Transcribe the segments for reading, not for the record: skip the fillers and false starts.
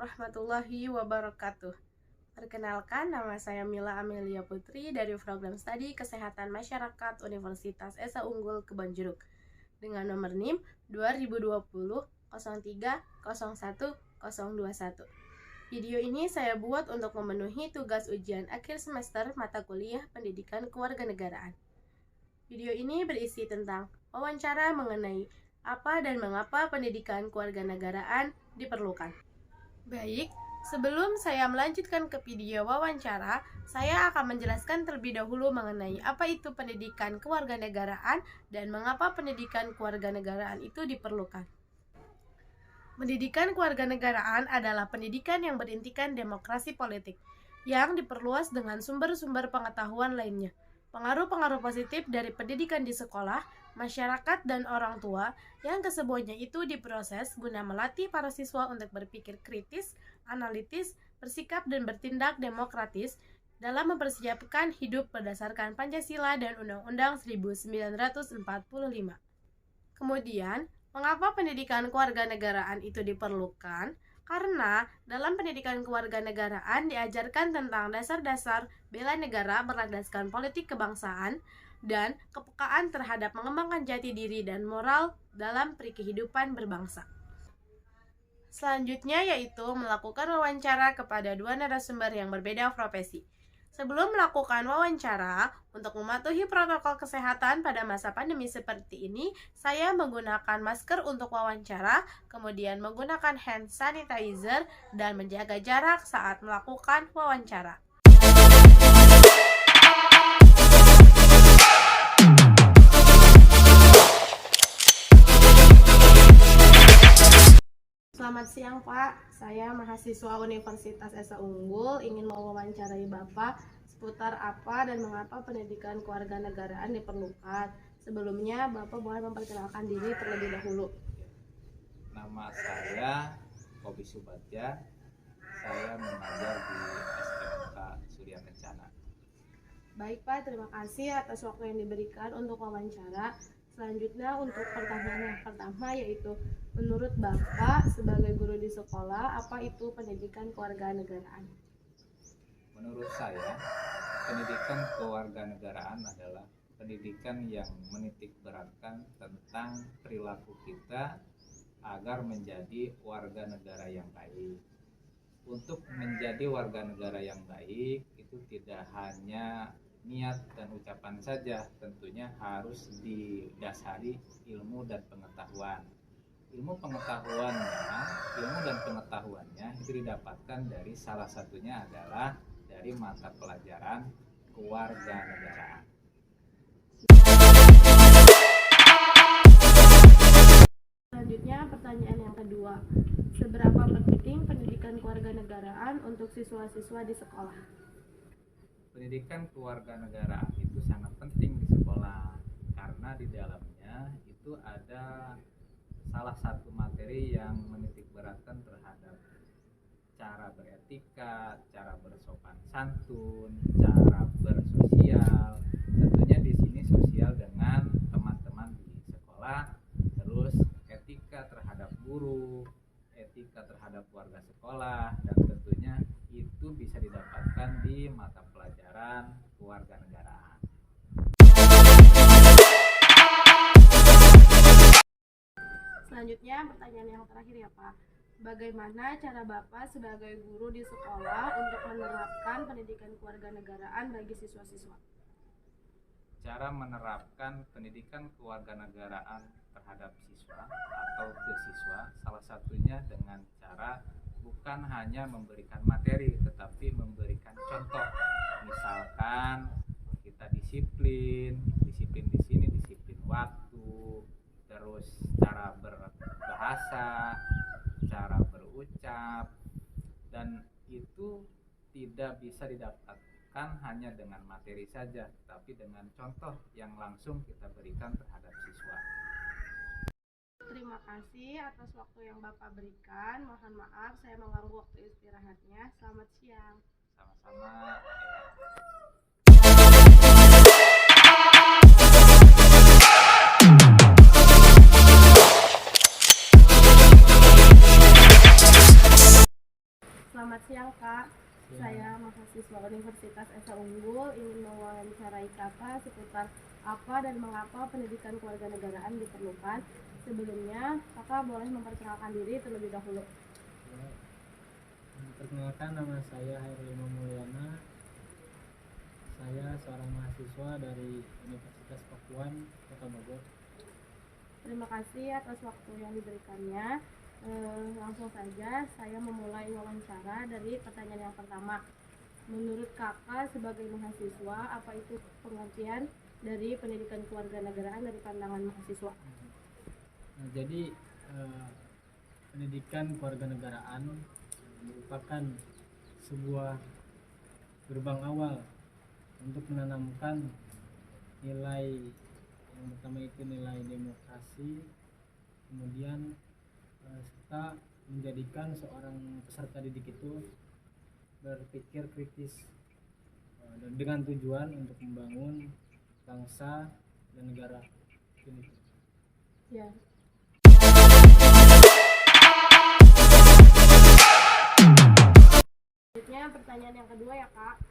warahmatullahi wabarakatuh. Perkenalkan, nama saya Mila Amelia Putri dari program studi Kesehatan Masyarakat Universitas Esa Unggul Kebonjeruk dengan nomor NIM 2020 03 01 021. Video ini saya buat untuk memenuhi tugas ujian akhir semester mata kuliah Pendidikan Kewarganegaraan. Video ini berisi tentang wawancara mengenai apa dan mengapa pendidikan kewarganegaraan diperlukan. Baik, sebelum saya melanjutkan ke video wawancara, saya akan menjelaskan terlebih dahulu mengenai apa itu pendidikan kewarganegaraan dan mengapa pendidikan kewarganegaraan itu diperlukan. Pendidikan kewarganegaraan adalah pendidikan yang berintikan demokrasi politik, yang diperluas dengan sumber-sumber pengetahuan lainnya. Pengaruh-pengaruh positif dari pendidikan di sekolah, masyarakat, dan orang tua yang kesemuanya itu diproses guna melatih para siswa untuk berpikir kritis, analitis, bersikap dan bertindak demokratis dalam mempersiapkan hidup berdasarkan Pancasila dan Undang-Undang 1945. Kemudian, mengapa pendidikan kewarganegaraan itu diperlukan? Karena dalam pendidikan kewarganegaraan diajarkan tentang dasar-dasar bela negara berlandaskan politik kebangsaan dan kepekaan terhadap mengembangkan jati diri dan moral dalam kehidupan berbangsa. Selanjutnya yaitu melakukan wawancara kepada dua narasumber yang berbeda profesi. Sebelum melakukan wawancara, untuk mematuhi protokol kesehatan pada masa pandemi seperti ini, saya menggunakan masker untuk wawancara, kemudian menggunakan hand sanitizer, dan menjaga jarak saat melakukan wawancara. Selamat siang Pak, saya mahasiswa Universitas Esa Unggul ingin mewawancarai Bapak seputar apa dan mengapa pendidikan kewarganegaraan diperlukan. Sebelumnya Bapak boleh memperkenalkan diri terlebih dahulu. Nama saya Kobi Subadja, saya mengajar di SMK Surya Kencana. Baik Pak, terima kasih atas waktu yang diberikan untuk wawancara. Selanjutnya untuk pertanyaan yang pertama yaitu menurut Bapak sebagai guru di sekolah, apa itu pendidikan kewarganegaraan? Menurut saya, pendidikan kewarganegaraan adalah pendidikan yang menitik beratkan tentang perilaku kita agar menjadi warga negara yang baik. Untuk menjadi warga negara yang baik itu tidak hanya niat dan ucapan saja, tentunya harus didasari ilmu dan pengetahuan. Ilmu dan pengetahuannya itu didapatkan dari salah satunya adalah dari mata pelajaran kewarganegaraan. Selanjutnya pertanyaan yang kedua, seberapa penting pendidikan kewarganegaraan untuk siswa-siswa di sekolah? Pendidikan kewarganegaraan itu sangat penting di sekolah karena di dalamnya itu ada salah satu materi yang menitik beratkan terhadap cara beretika, cara bersopan santun, cara bersosial. Tentunya di sini sosial dengan teman-teman di sekolah, terus etika terhadap guru, etika terhadap warga sekolah, dan tentunya itu bisa didapatkan di mata pelajaran kewarganegaraan. Selanjutnya pertanyaan yang terakhir ya Pak. Bagaimana cara Bapak sebagai guru di sekolah untuk menerapkan pendidikan kewarganegaraan bagi siswa-siswa? Cara menerapkan pendidikan kewarganegaraan terhadap siswa atau ke siswa salah satunya dengan cara bukan hanya memberikan materi tetapi memberikan contoh. Misalkan kita disiplin di sini disiplin waktu, terus cara berbahasa, cara berucap, dan itu tidak bisa didapatkan hanya dengan materi saja, tapi dengan contoh yang langsung kita berikan terhadap siswa. Terima kasih atas waktu yang Bapak berikan. Mohon maaf saya mengganggu waktu istirahatnya. Selamat siang. Sama-sama. Selamat siang Kak. Ya. Saya mahasiswa Universitas Esa Unggul ingin mewawancarai Kakak seputar apa dan mengapa pendidikan kewarganegaraan diperlukan. Sebelumnya, Kakak boleh memperkenalkan diri terlebih dahulu. Ya, perkenalkan, nama saya Hairul Imam Mulyana. Saya seorang mahasiswa dari Universitas Pakuan, Kota Bogor. Terima kasih atas waktu yang diberikannya. Langsung saja saya memulai wawancara dari pertanyaan yang pertama. Menurut Kakak sebagai mahasiswa, apa itu pengertian dari pendidikan kewarganegaraan dari pandangan mahasiswa? Nah, jadi pendidikan kewarganegaraan merupakan sebuah gerbang awal untuk menanamkan nilai, yang pertama itu nilai demokrasi, kemudian serta menjadikan seorang peserta didik itu berpikir kritis dan dengan tujuan untuk membangun bangsa dan negara ini. Ya. Selanjutnya pertanyaan yang kedua ya Kak.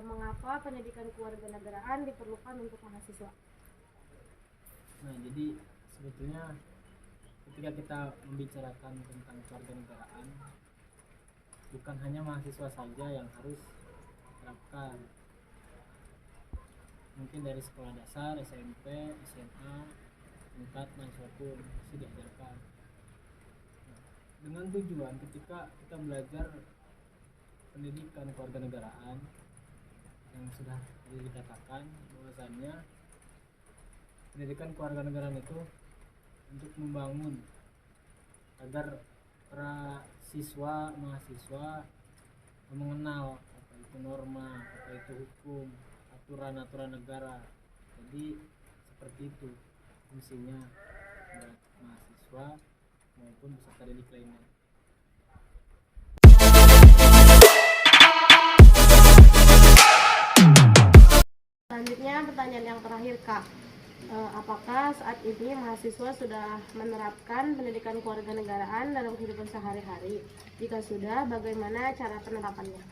Mengapa pendidikan kewarganegaraan diperlukan untuk mahasiswa? Nah, jadi sebetulnya ketika kita membicarakan tentang kewarganegaraan, bukan hanya mahasiswa saja yang harus terapkan. Mungkin dari sekolah dasar, SMP, SMA, tingkat mahasiswa pun masih diajarkan. Nah, dengan tujuan ketika kita belajar pendidikan kewarganegaraan yang sudah dikatakan bahwasannya pendidikan kewarganegaraan itu untuk membangun agar para siswa mahasiswa mengenal apa itu norma, apa itu hukum, aturan-aturan negara. Jadi seperti itu fungsinya buat mahasiswa maupun peserta didik lainnya. Selanjutnya pertanyaan yang terakhir Kak. Apakah saat ini mahasiswa sudah menerapkan pendidikan kewarganegaraan dalam kehidupan sehari-hari? Jika sudah, bagaimana cara penerapannya?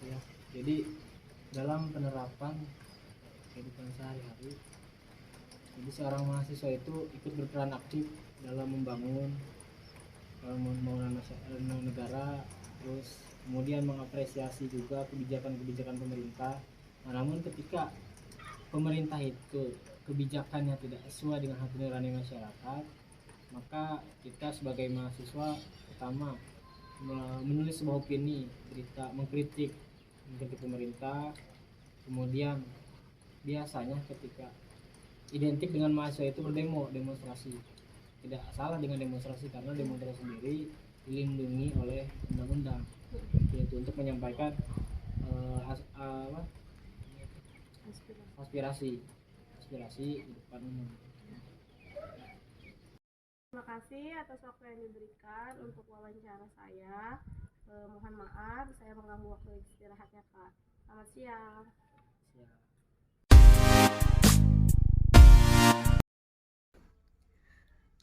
Ya, jadi dalam penerapan kehidupan sehari-hari, jadi seorang mahasiswa itu ikut berperan aktif dalam membangun negara, terus kemudian mengapresiasi juga kebijakan-kebijakan pemerintah. Nah, namun ketika pemerintah itu kebijakannya tidak sesuai dengan hati nurani masyarakat, maka kita sebagai mahasiswa pertama menulis sebuah opini, mengkritik pemerintah. Kemudian biasanya ketika identik dengan mahasiswa itu demonstrasi. Tidak salah dengan demonstrasi, karena demonstrasi sendiri dilindungi oleh undang-undang, yaitu untuk menyampaikan aspirasi di depan umum. Terima kasih atas waktu yang diberikan untuk wawancara saya. Mohon maaf saya mengganggu waktu istirahatnya Kak. Selamat siang.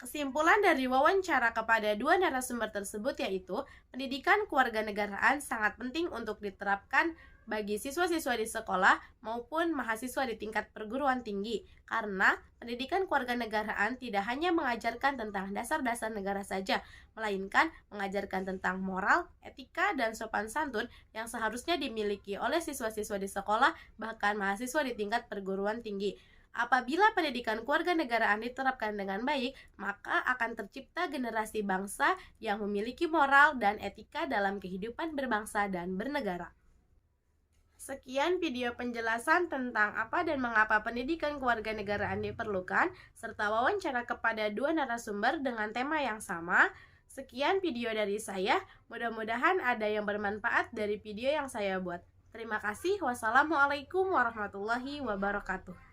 Kesimpulan dari wawancara kepada dua narasumber tersebut yaitu pendidikan kewarganegaraan sangat penting untuk diterapkan bagi siswa-siswa di sekolah maupun mahasiswa di tingkat perguruan tinggi, karena pendidikan kewarganegaraan tidak hanya mengajarkan tentang dasar-dasar negara saja, melainkan mengajarkan tentang moral, etika, dan sopan santun yang seharusnya dimiliki oleh siswa-siswa di sekolah, bahkan mahasiswa di tingkat perguruan tinggi. Apabila pendidikan kewarganegaraan diterapkan dengan baik, maka akan tercipta generasi bangsa yang memiliki moral dan etika dalam kehidupan berbangsa dan bernegara. Sekian video penjelasan tentang apa dan mengapa pendidikan kewarganegaraan diperlukan, serta wawancara kepada dua narasumber dengan tema yang sama. Sekian video dari saya, mudah-mudahan ada yang bermanfaat dari video yang saya buat. Terima kasih. Wassalamualaikum warahmatullahi wabarakatuh.